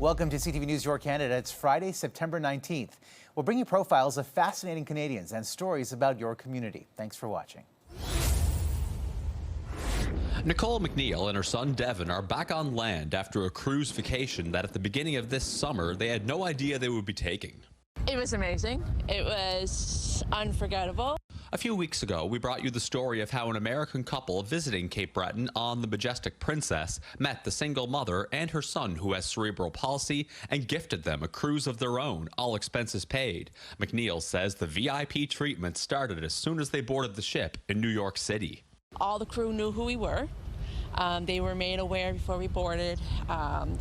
Welcome to CTV News Your Canada. It's Friday, September 19th. We'll bring you profiles of fascinating Canadians and stories about your community. Thanks for watching. Nicole McNeil and her son Devin are back on land after a cruise vacation that at the beginning of this summer they had no idea they would be taking. It was amazing. It was unforgettable. A few weeks ago, we brought you the story of how an American couple visiting Cape Breton on the Majestic Princess met the single mother and her son who has cerebral palsy and gifted them a cruise of their own, all expenses paid. McNeil says the VIP treatment started as soon as they boarded the ship in New York City. All the crew knew who we were. They were made aware before we boarded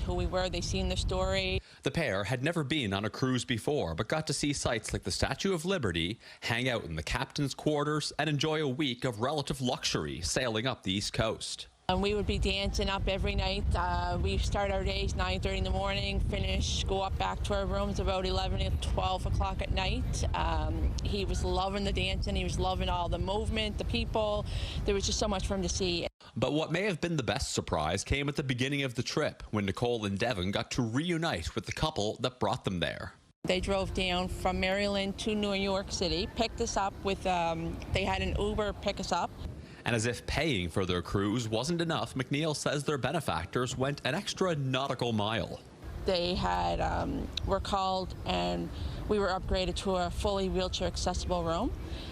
who we were. They seen the story. The pair had never been on a cruise before, but got to see sights like the Statue of Liberty, hang out in the captain's quarters, and enjoy a week of relative luxury sailing up the East Coast. We would be dancing up every night. We start our days 9:30 in the morning, finish, go up back to our rooms about 11 or 12 o'clock at night. He was loving the dancing. He was loving all the movement, the people. There was just so much for him to see. But what may have been the best surprise came at the beginning of the trip, when Nicole and Devin got to reunite with the couple that brought them there. They drove down from Maryland to New York City, picked us up with, they had an Uber pick us up. And as if paying for their cruise wasn't enough, McNeil says their benefactors went an extra nautical mile. They had, were called and we were upgraded to a fully wheelchair accessible room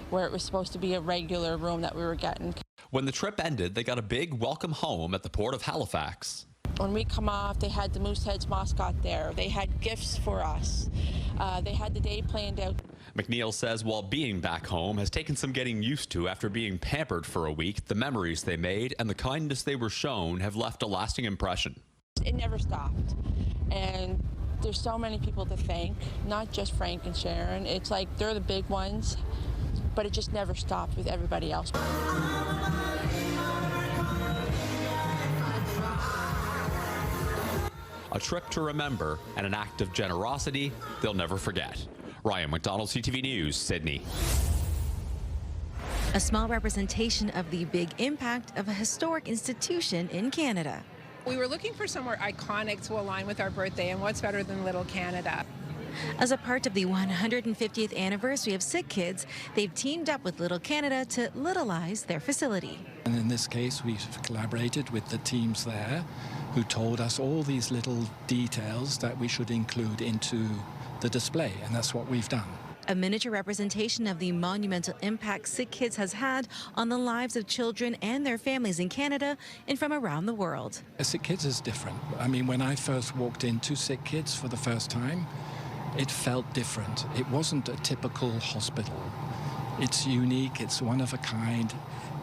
where it was supposed to be a regular room that we were getting. When the trip ended, they got a big welcome home at the port of Halifax. When we come off, they had the Mooseheads mascot there. They had gifts for us. They had the day planned out. McNeil says while being back home has taken some getting used to after being pampered for a week, the memories they made and the kindness they were shown have left a lasting impression. It never stopped. And there's so many people to thank, not just Frank and Sharon. It's like they're the big ones, but it just never stopped with everybody else. A trip to remember and an act of generosity they'll never forget. Ryan McDonald, CTV News, Sydney. A small representation of the big impact of a historic institution in Canada. We were looking for somewhere iconic to align with our birthday, and what's better than Little Canada? As a part of the 150th anniversary of SickKids, they've teamed up with Little Canada to littleize their facility. And in this case, we've collaborated with the teams there who told us all these little details that we should include into the display, and that's what we've done. A miniature representation of the monumental impact SickKids has had on the lives of children and their families in Canada and from around the world. SickKids is different. I mean, when I first walked into SickKids for the first time, it felt different. It wasn't a typical hospital. It's unique, it's one of a kind.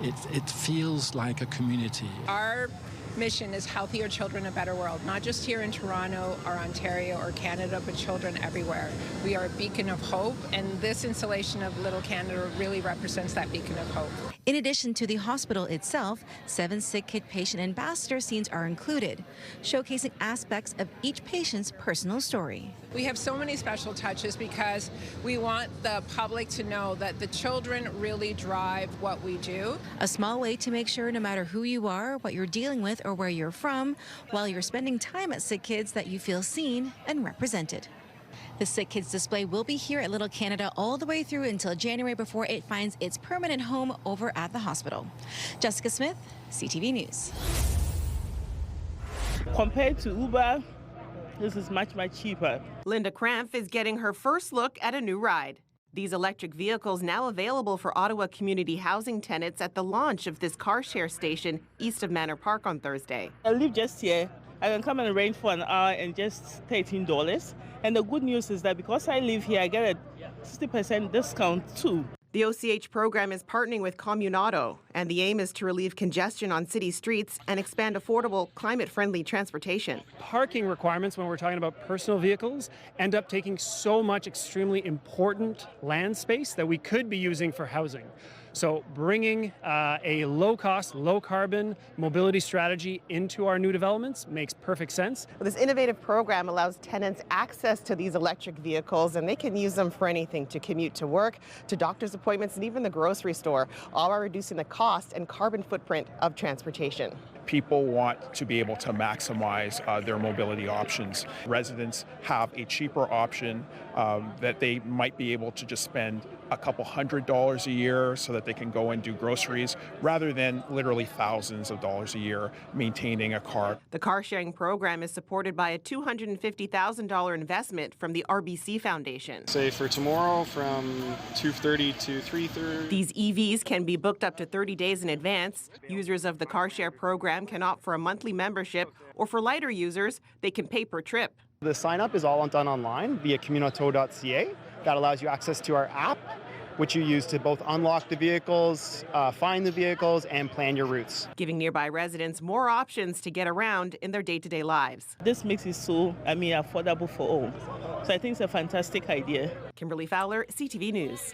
It feels like a community. Our mission is healthier children, a better world, not just here in Toronto or Ontario or Canada, but children everywhere. We are a beacon of hope, and this installation of Little Canada really represents that beacon of hope. In addition to the hospital itself, 7 SickKid patient ambassador scenes are included, showcasing aspects of each patient's personal story. We have so many special touches because we want the public to know that the children really drive what we do. A small way to make sure no matter who you are, what you're dealing with, or where you're from, while you're spending time at SickKids, that you feel seen and represented. The SickKids display will be here at Little Canada all the way through until January before it finds its permanent home over at the hospital. Jessica Smith, CTV News. Compared to Uber, this is much cheaper. Linda Crampf is getting her first look at a new ride. These electric vehicles now available for Ottawa community housing tenants at the launch of this car share station east of Manor Park on Thursday. I live just here. I can come and rent for an hour and just $13. And the good news is that because I live here, I get a 60% discount too. The OCH program is partnering with Communauto, and the aim is to relieve congestion on city streets and expand affordable, climate-friendly transportation. Parking requirements, when we're talking about personal vehicles, end up taking so much extremely important land space that we could be using for housing. So bringing a low-cost, low-carbon mobility strategy into our new developments makes perfect sense. This innovative program allows tenants access to these electric vehicles, and they can use them for anything, to commute to work, to doctor's appointments, and even the grocery store, all while reducing the cost and carbon footprint of transportation. People want to be able to maximize their mobility options. Residents have a cheaper option that they might be able to just spend a couple $100s a year so that they can go and do groceries rather than literally thousands of dollars a year maintaining a car. The car sharing program is supported by a $250,000 investment from the RBC Foundation. Say for tomorrow from 2:30 to 3:30. These EVs can be booked up to 30 days in advance. Users of the car share program can opt for a monthly membership, or for lighter users, they can pay per trip. The sign up is all done online via communato.ca. That allows you access to our app, which you use to both unlock the vehicles, find the vehicles, and plan your routes. Giving nearby residents more options to get around in their day-to-day lives. This makes it so, affordable for all. So I think it's a fantastic idea. Kimberly Fowler, CTV News.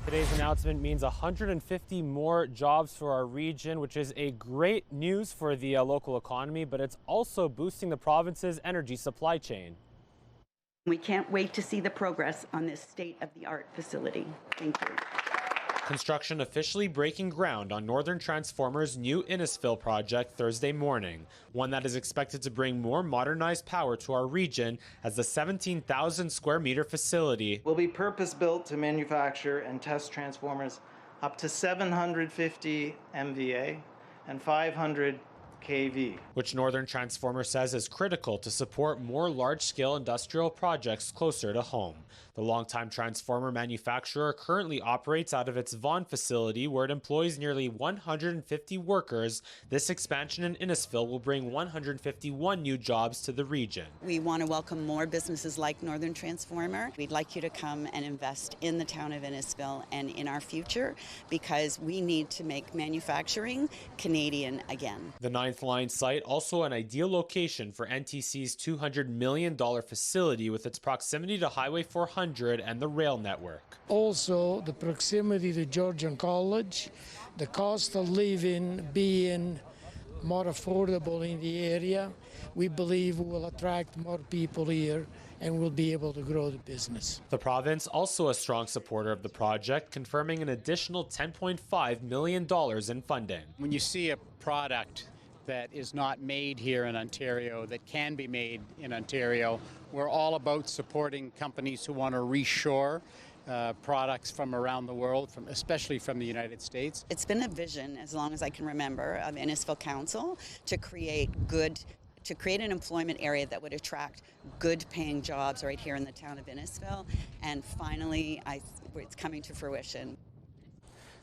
Today's announcement means 150 more jobs for our region, which is a great news for the local economy, but it's also boosting the province's energy supply chain. We can't wait to see the progress on this state-of-the-art facility. Thank you. Construction officially breaking ground on Northern Transformer's new Innisfil project Thursday morning, one that is expected to bring more modernized power to our region as the 17,000 square meter facility will be purpose-built to manufacture and test transformers up to 750 MVA and 500 kV. Which Northern Transformer says is critical to support more large-scale industrial projects closer to home. The longtime transformer manufacturer currently operates out of its Vaughan facility, where it employs nearly 150 workers. This expansion in Innisfil will bring 151 new jobs to the region. We want to welcome more businesses like Northern Transformer. We'd like you to come and invest in the town of Innisfil and in our future, because we need to make manufacturing Canadian again. The 9th Line site, also an ideal location for NTC's $200 million facility with its proximity to Highway 400 and the rail network. Also, the proximity to Georgian College, the cost of living being more affordable in the area, we believe will attract more people here and we'll be able to grow the business. The province, also a strong supporter of the project, confirming an additional $10.5 million in funding. When you see a product that is not made here in Ontario, that can be made in Ontario, we're all about supporting companies who want to reshore products from around the world, especially from the United States. It's been a vision, as long as I can remember, of Innisfil Council to create an employment area that would attract good-paying jobs right here in the town of Innisfil, and finally, it's coming to fruition.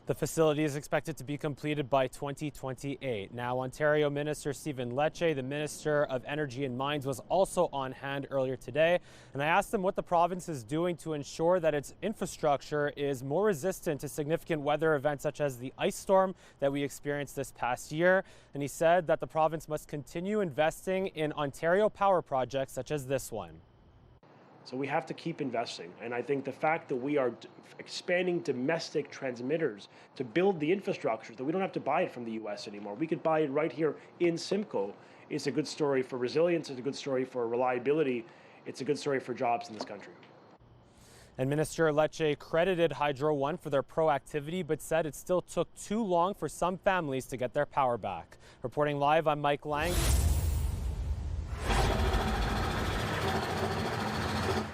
The facility is expected to be completed by 2028. Now, Ontario Minister Stephen Lecce, the Minister of Energy and Mines, was also on hand earlier today, and I asked him what the province is doing to ensure that its infrastructure is more resistant to significant weather events such as the ice storm that we experienced this past year. And he said that the province must continue investing in Ontario power projects such as this one. So we have to keep investing. And I think the fact that we are expanding domestic transmitters to build the infrastructure, that we don't have to buy it from the U.S. anymore. We could buy it right here in Simcoe. It's a good story for resilience. It's a good story for reliability. It's a good story for jobs in this country. And Minister Lecce credited Hydro One for their proactivity, but said it still took too long for some families to get their power back. Reporting live, I'm Mike Lang.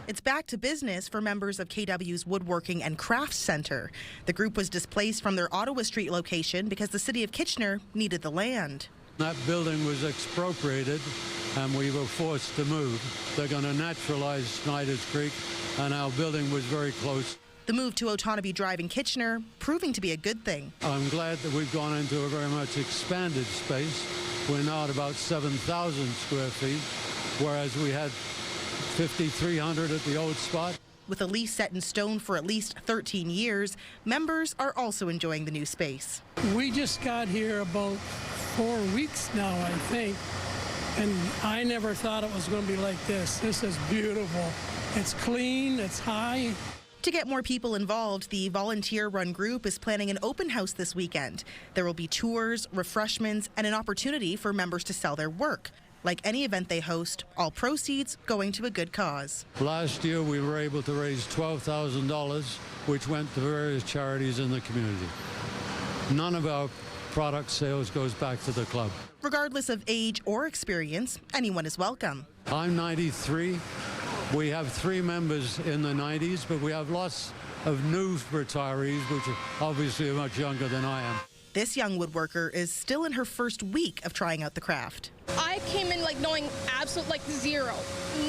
It's back to business for members of KW's Woodworking and Crafts Centre. The group was displaced from their Ottawa Street location because the city of Kitchener needed the land. That building was expropriated and we were forced to move. They're going to naturalize Snyder's Creek, and our building was very close. The move to Autonomy Drive in Kitchener proving to be a good thing. I'm glad that we've gone into a very much expanded space. We're now at about 7,000 square feet, whereas we had 5,300 at the old spot. With a lease set in stone for at least 13 years, members are also enjoying the new space. We just got here about 4 weeks now, I think, and I never thought it was going to be like this. This is beautiful. It's clean, it's high. To get more people involved, the volunteer-run group is planning an open house this weekend. There will be tours, refreshments, and an opportunity for members to sell their work. Like any event they host, all proceeds going to a good cause. Last year we were able to raise $12,000, which went to various charities in the community. None of our product sales goes back to the club. Regardless of age or experience, anyone is welcome. I'm 93. We have 3 members in the 90s, but we have lots of new retirees, which are obviously much younger than I am. This young woodworker is still in her first week of trying out the craft. I came in knowing absolute zero,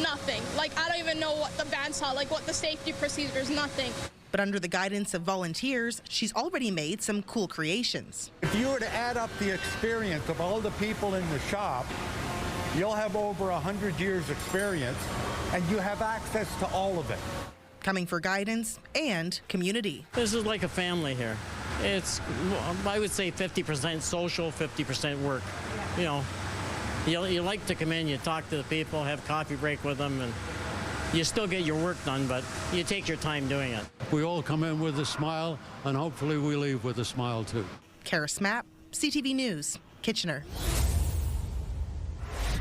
nothing. I don't even know what the bandsaw, what the safety procedures, nothing. But under the guidance of volunteers, she's already made some cool creations. If you were to add up the experience of all the people in the shop, you'll have over 100 years experience, and you have access to all of it. Coming for guidance and community. This is like a family here. It's, I would say 50% social, 50% work. You like to come in, you talk to the people, have coffee break with them, and you still get your work done, but you take your time doing it. We all come in with a smile, and hopefully we leave with a smile too. Kara Smapp, CTV News, Kitchener.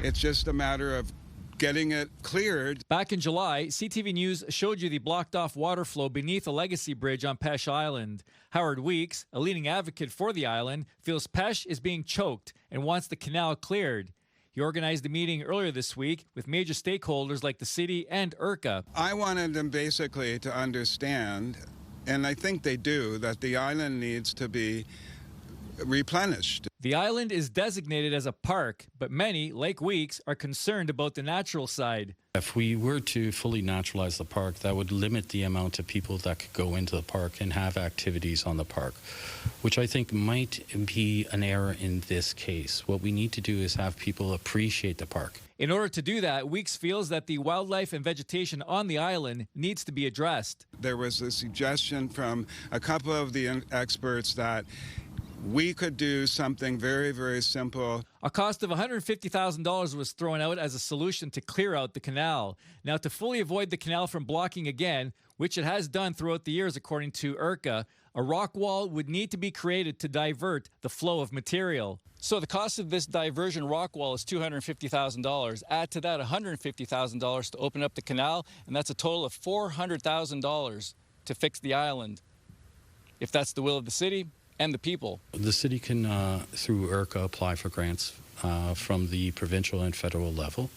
It's just a matter of getting it cleared. Back in July, CTV News showed you the blocked-off water flow beneath a legacy bridge on Peche Island. Howard Weeks, a leading advocate for the island, feels Peche is being choked and wants the canal cleared. He organized a meeting earlier this week with major stakeholders like the city and IRCA. I wanted them basically to understand, and I think they do, that the island needs to be replenished. The island is designated as a park, but many, like Weeks, are concerned about the natural side. If we were to fully naturalize the park, that would limit the amount of people that could go into the park and have activities on the park, which I think might be an error in this case. What we need to do is have people appreciate the park. In order to do that, Weeks feels that the wildlife and vegetation on the island needs to be addressed. There was a suggestion from a couple of the experts that we could do something very, very simple. A cost of $150,000 was thrown out as a solution to clear out the canal. Now, to fully avoid the canal from blocking again, which it has done throughout the years according to IRCA, a rock wall would need to be created to divert the flow of material. So the cost of this diversion rock wall is $250,000. Add to that $150,000 to open up the canal, and that's a total of $400,000 to fix the island. If that's the will of the city and the people. The city can, through IRCA, apply for grants from the provincial and federal level,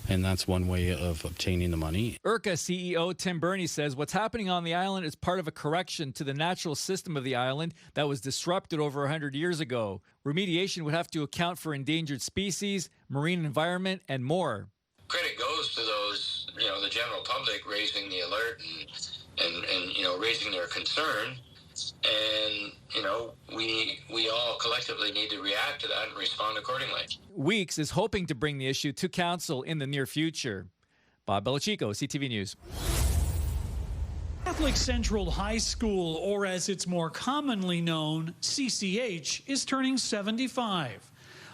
and that's one way of obtaining the money. IRCA CEO Tim Burney says what's happening on the island is part of a correction to the natural system of the island that was disrupted over 100 years ago. Remediation would have to account for endangered species, marine environment, and more. Credit goes to those, the general public raising the alert and raising their concern. And, we all collectively need to react to that and respond accordingly. Weeks is hoping to bring the issue to council in the near future. Bob Belichico, CTV News. Catholic Central High School, or as it's more commonly known, CCH, is turning 75.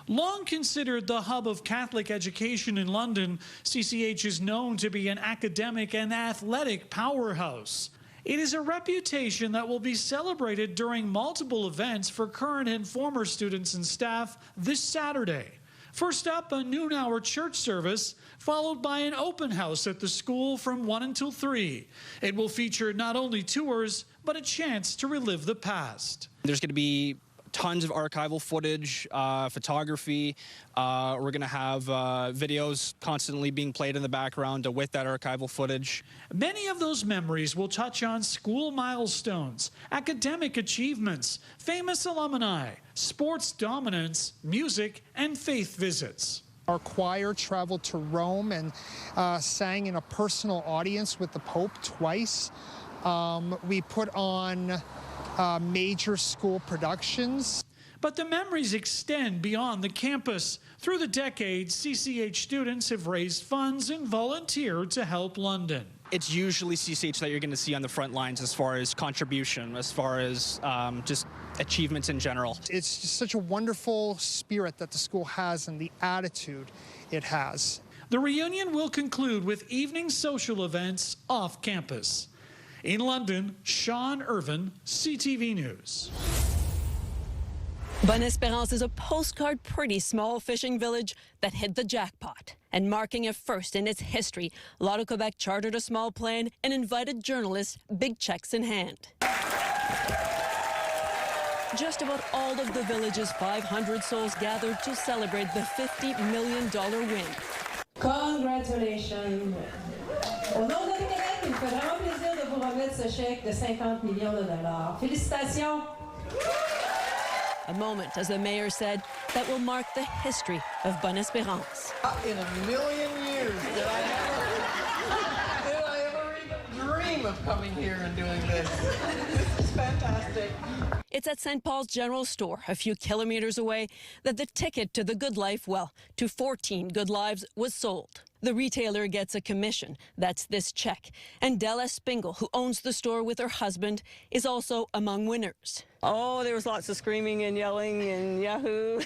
Long considered the hub of Catholic education in London, CCH is known to be an academic and athletic powerhouse. It is a reputation that will be celebrated during multiple events for current and former students and staff this Saturday. First up, a noon-hour church service, followed by an open house at the school from 1 until 3. It will feature not only tours, but a chance to relive the past. There's going to be tons of archival footage, photography. We're going to have videos constantly being played in the background with that archival footage. Many of those memories will touch on school milestones, academic achievements, famous alumni, sports dominance, music, and faith visits. Our choir traveled to Rome and sang in a personal audience with the Pope twice. We put on major school productions. But the memories extend beyond the campus. Through the decades, CCH students have raised funds and volunteered to help London. It's usually CCH that you're going to see on the front lines as far as contribution, as far as just achievements in general. It's just such a wonderful spirit that the school has and the attitude it has. The reunion will conclude with evening social events off campus. In London, Sean Irvin, CTV News. Bonne Espérance is a postcard pretty small fishing village that hit the jackpot. And marking a first in its history, Lotto Quebec chartered a small plane and invited journalists, big checks in hand. Just about all of the village's 500 souls gathered to celebrate the $50 million win. Congratulations. Au nom de Québec, il me fait vraiment plaisir de vous remettre ce chèque de 50 millions de dollars. Félicitations. A moment, as the mayor said, that will mark the history of Bonne-Espérance. In a million years did I ever even dream of coming here and doing this. This is fantastic. It's at St. Paul's General Store, a few kilometers away, that the ticket to the Good Life, well, to 14 good lives, was sold. The retailer gets a commission. That's this check. And Della Spingle, who owns the store with her husband, is also among winners. Oh, there was lots of screaming and yelling and yahoo.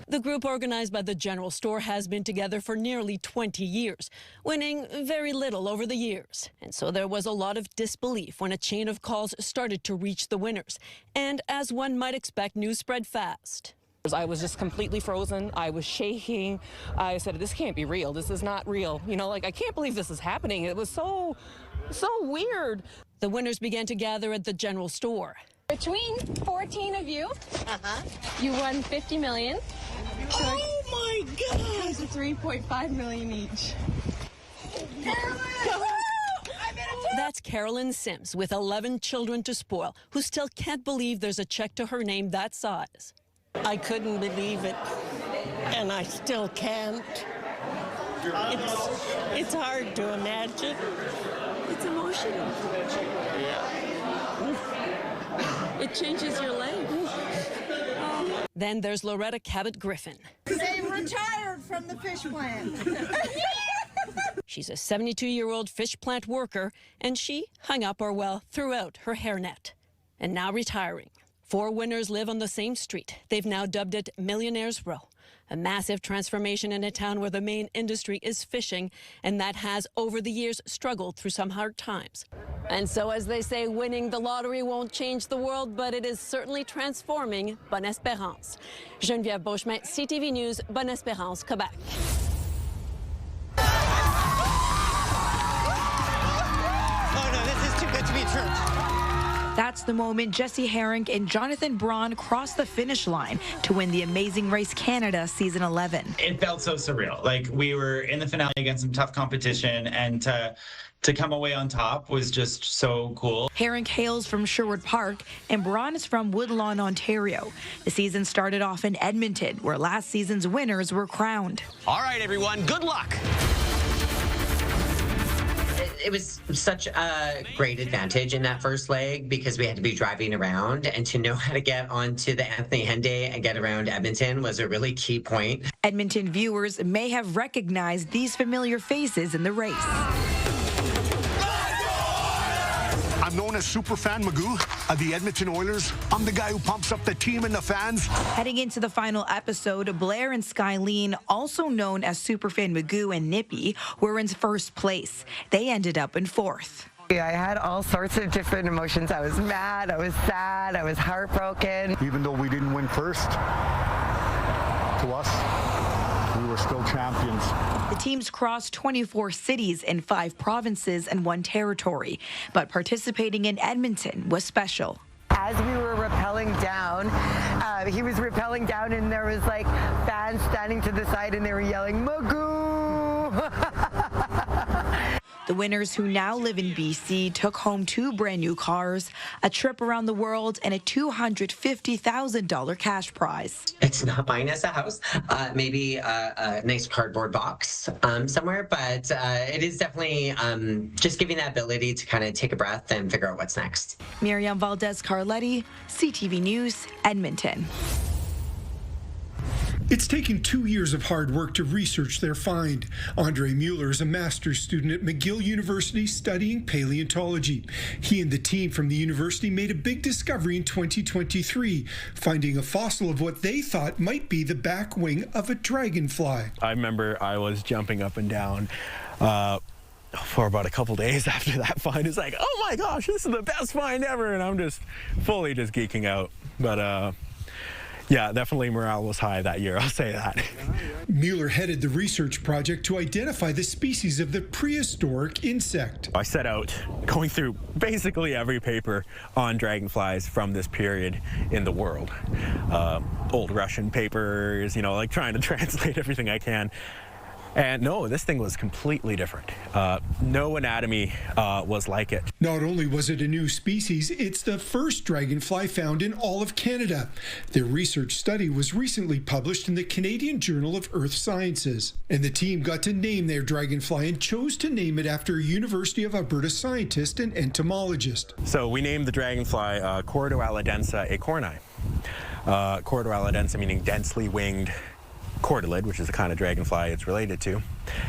The group organized by the General Store has been together for nearly 20 years, winning very little over the years. And so there was a lot of disbelief when a chain of calls started to reach the winners. And as one might expect, news spread fast. I was just completely frozen. I was shaking. I said, this can't be real. This is not real. You know, like, I can't believe this is happening. It was so weird. The winners began to gather at the General Store. Between 14 of you, you won $50 million. Oh my God! It's 3.5 million each. That's Carolyn Sims with 11 children to spoil, who still can't believe there's a check to her name that size. I couldn't believe it, and I still can't. It's hard to imagine. It's emotional. It changes your life. Then there's Loretta Cabot-Griffin. They retired from the fish plant. She's a 72-year-old fish plant worker, and she hung up, or well, threw out her hairnet. And now retiring. 4 winners live on the same street. They've now dubbed it Millionaires Row, a massive transformation in a town where the main industry is fishing, and that has, over the years, struggled through some hard times. And so, as they say, winning the lottery won't change the world, but it is certainly transforming Bonne-Espérance. Geneviève Beauchemin, CTV News, Bonne-Espérance, Quebec. Oh no, this is too good to be true. That's the moment Jesse Herring and Jonathan Braun crossed the finish line to win the Amazing Race Canada Season 11. It felt so surreal. Like, we were in the finale against some tough competition, and to come away on top was just so cool. Herring hails from Sherwood Park, and Braun is from Woodlawn, Ontario. The season started off in Edmonton, where last season's winners were crowned. All right, everyone, good luck. It was such a great advantage in that first leg because we had to be driving around, and to know how to get onto the Anthony Henday and get around Edmonton was a really key point. Edmonton viewers may have recognized these familiar faces in the race. I'm known as Superfan Magoo of the Edmonton Oilers. I'm the guy who pumps up the team and the fans. Heading into the final episode, Blair and Skylene, also known as Superfan Magoo and Nippy, were in first place. They ended up in 4th. I had all sorts of different emotions. I was mad, I was sad, I was heartbroken. Even though we didn't win first, to us, we were still champions. The teams crossed 24 cities in 5 provinces and 1 territory, but participating in Edmonton was special. As we were rappelling down, he was rappelling down, and there was like fans standing to the side, and they were yelling, Magoo! The winners, who now live in BC, took home 2 brand new cars, a trip around the world, and a $250,000 cash prize. It's not buying us a house, maybe a nice cardboard box somewhere, but it is definitely just giving that ability to kind of take a breath and figure out what's next. Miriam Valdez-Carletti, CTV News, Edmonton. It's taken 2 years of hard work to research their find. Andre Mueller is a master's student at McGill University studying paleontology. He and the team from the university made a big discovery in 2023, finding a fossil of what they thought might be the back wing of a dragonfly. I remember I was jumping up and down for about a couple days after that find. It's like, oh my gosh, this is the best find ever, and I'm just fully geeking out. But Yeah, definitely morale was high that year, I'll say that. Mueller headed the research project to identify the species of the prehistoric insect. I set out going through basically every paper on dragonflies from this period in the world. Old Russian papers, like trying to translate everything I can. And no, this thing was completely different. No anatomy was like it. Not only was it a new species, it's the first dragonfly found in all of Canada. Their research study was recently published in the Canadian Journal of Earth Sciences. And the team got to name their dragonfly and chose to name it after a University of Alberta scientist and entomologist. So we named the dragonfly Cordoaladensa acorni. Cordoaladensa meaning densely winged cordelid, which is the kind of dragonfly it's related to,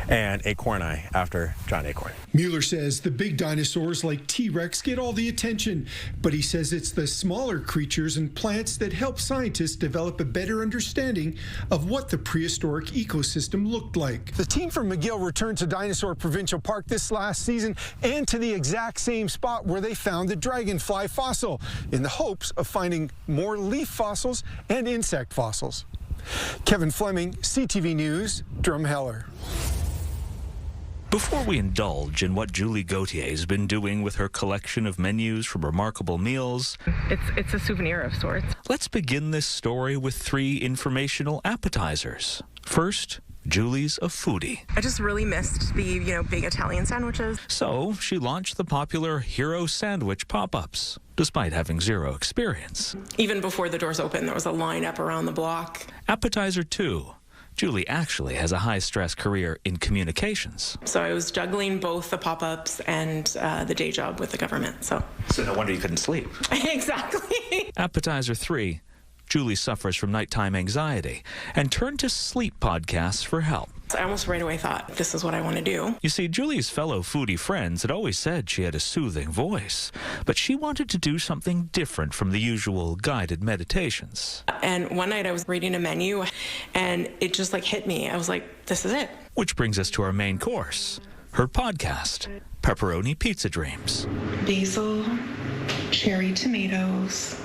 and acorni after John Acorn. Mueller says the big dinosaurs like T-Rex get all the attention, but he says it's the smaller creatures and plants that help scientists develop a better understanding of what the prehistoric ecosystem looked like. The team from McGill returned to Dinosaur Provincial Park this last season and to the exact same spot where they found the dragonfly fossil, in the hopes of finding more leaf fossils and insect fossils. Kevin Fleming, CTV News, Drumheller. Before we indulge in what Julie Gauthier has been doing with her collection of menus from remarkable meals, It's a souvenir of sorts. let's begin this story with 3 informational appetizers. First, Julie's a foodie. I just really missed the, big Italian sandwiches. So she launched the popular Hero Sandwich pop-ups, despite having 0 experience. Even before the doors opened, there was a line up around the block. Appetizer 2. Julie actually has a high-stress career in communications. So I was juggling both the pop-ups and the day job with the government, so. So no wonder you couldn't sleep. Exactly. Appetizer 3. Julie suffers from nighttime anxiety and turned to sleep podcasts for help. I almost right away thought, this is what I want to do. You see, Julie's fellow foodie friends had always said she had a soothing voice, but she wanted to do something different from the usual guided meditations. And one night I was reading a menu and it just hit me. I was like, this is it. Which brings us to our main course, her podcast, Pepperoni Pizza Dreams. Basil, cherry tomatoes,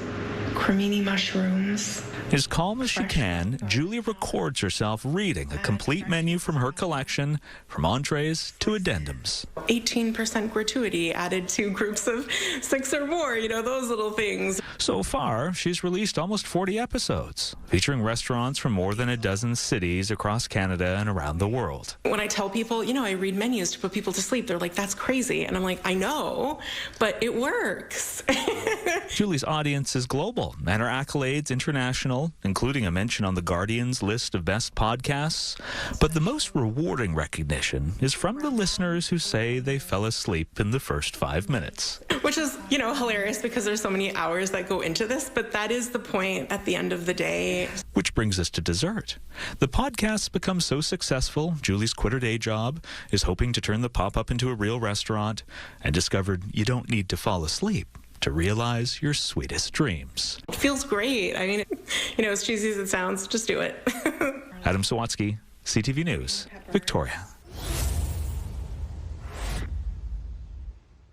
cremini mushrooms. As calm as she can, Julie records herself reading a complete menu from her collection, from entrees to addendums. 18% gratuity added to groups of 6 or more, those little things. So far, she's released almost 40 episodes, featuring restaurants from more than a dozen cities across Canada and around the world. When I tell people, I read menus to put people to sleep, they're like, that's crazy. And I'm like, I know, but it works. Julie's audience is global, and her accolades international, including a mention on The Guardian's list of best podcasts. But the most rewarding recognition is from the listeners who say they fell asleep in the first 5 minutes. Which is, hilarious because there's so many hours that go into this, but that is the point at the end of the day. Which brings us to dessert. The podcast's become so successful, Julie's quit her day job, is hoping to turn the pop-up into a real restaurant, and discovered you don't need to fall asleep to realize your sweetest dreams. It feels great. I mean, as cheesy as it sounds, just do it. Adam Sawatsky, CTV News, Victoria.